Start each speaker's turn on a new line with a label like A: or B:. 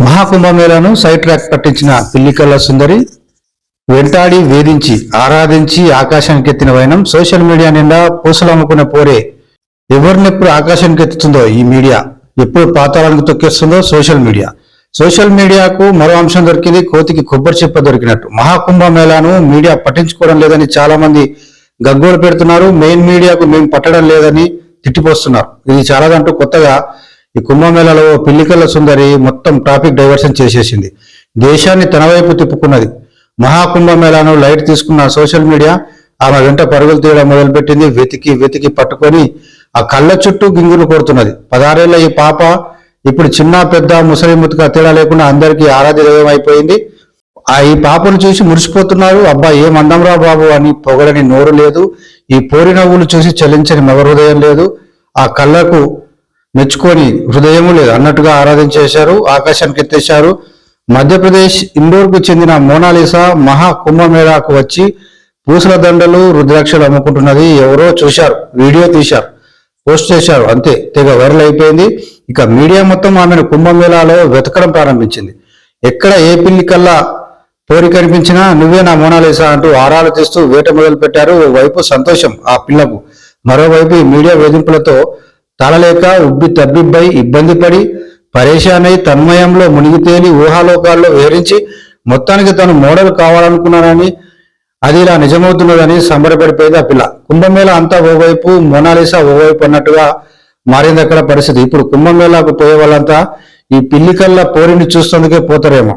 A: మహాకుంభమేళాను side track పట్టించిన పిల్లికల్ల సుందరి వెంటాడి వేధించి ఆరాధించి ఆకాశానికి ఎత్తిన వైనం సోషల్ మీడియా నిండా పూసలు అమ్ముకునే పోరే. ఎవరినెప్పుడు ఆకాశానికి ఎత్తుతుందో ఈ మీడియా, ఎప్పుడు పాతాళానికి తొక్కేస్తుందో సోషల్ మీడియాకు మరో అంశం దొరికింది. కోతికి కొబ్బరి చెప్ప దొరికినట్టు మహాకుంభమేళాను మీడియా పట్టించుకోవడం లేదని చాలా మంది గగ్గోలు పెడుతున్నారు. మెయిన్ మీడియాకు మేము పట్టడం లేదని తిట్టిపోస్తున్నారు. ఇది చాలాదంటూ కొత్తగా ఈ కుంభమేళాలో పిల్లికల్ల సుందరి మొత్తం టాపిక్ డైవర్షన్ చేసేసింది. దేశాన్ని తన వైపు తిప్పుకున్నది. మహాకుంభమేళాను లైట్ తీసుకున్న సోషల్ మీడియా ఆమె వెంట పరుగులు తీయడం మొదలుపెట్టింది. వెతికి పట్టుకొని ఆ కళ్ళ చుట్టూ గింగులు కొడుతున్నది. 16 ఏళ్ల ఈ పాప ఇప్పుడు చిన్న పెద్ద ముసలి ముతుక తేడా లేకుండా అందరికీ ఆరాధ్య దైవం అయిపోయింది. ఈ పాపను చూసి మురిసిపోతున్నారు. అబ్బా ఏం అందంరా బాబు అని పొగడని నోరు లేదు. ఈ పోరి నవ్వులు చూసి చలించని మగ హృదయం లేదు. ఆ కళ్ళకు మెచ్చుకొని హృదయము లేదు అన్నట్టుగా ఆరాధించేశారు, ఆకాశానికి ఎత్తేశారు. మధ్యప్రదేశ్ ఇండోర్కు చెందిన మోనాలిసా మహాకుంభమేళాకు వచ్చి పూసల దండలు రుద్రాక్షలు అమ్ముకుంటున్నది ఎవరో చూశారు, వీడియో తీశారు, పోస్ట్ చేశారు. అంతే, తెగ వైరల్ అయిపోయింది. ఇక మీడియా మొత్తం ఆమెను కుంభమేళాలో వెతకడం ప్రారంభించింది. ఎక్కడ ఏ పిల్లి కల్లా పోరి కనిపించినా నువ్వే నా మోనాలిసా అంటూ ఆరాలు తీస్తూ వేట మొదలు పెట్టారు. ఓవైపు సంతోషం ఆ పిల్లకు, మరోవైపు ఈ మీడియా వేధింపులతో తాళలేక ఉబ్బి తబ్బిబ్బై ఇబ్బంది పడి పరేషానై తన్మయంలో మునిగి తేలి ఊహాలోకాల్లో విహరించి మొత్తానికి తను మోడల్ కావాలనుకున్నానని అది ఇలా నిజమవుతున్నదని సంబరపడిపోయింది ఆ పిల్ల. కుంభమేళా అంతా ఓవైపు, మోనాలిసా ఓవైపు అన్నట్టుగా మారింది అక్కడ పరిస్థితి. ఇప్పుడు కుంభమేళాకు పోయే వాళ్ళంతా ఈ పిల్లికల్లా పోరిని చూస్తుందుకే పోతారేమో.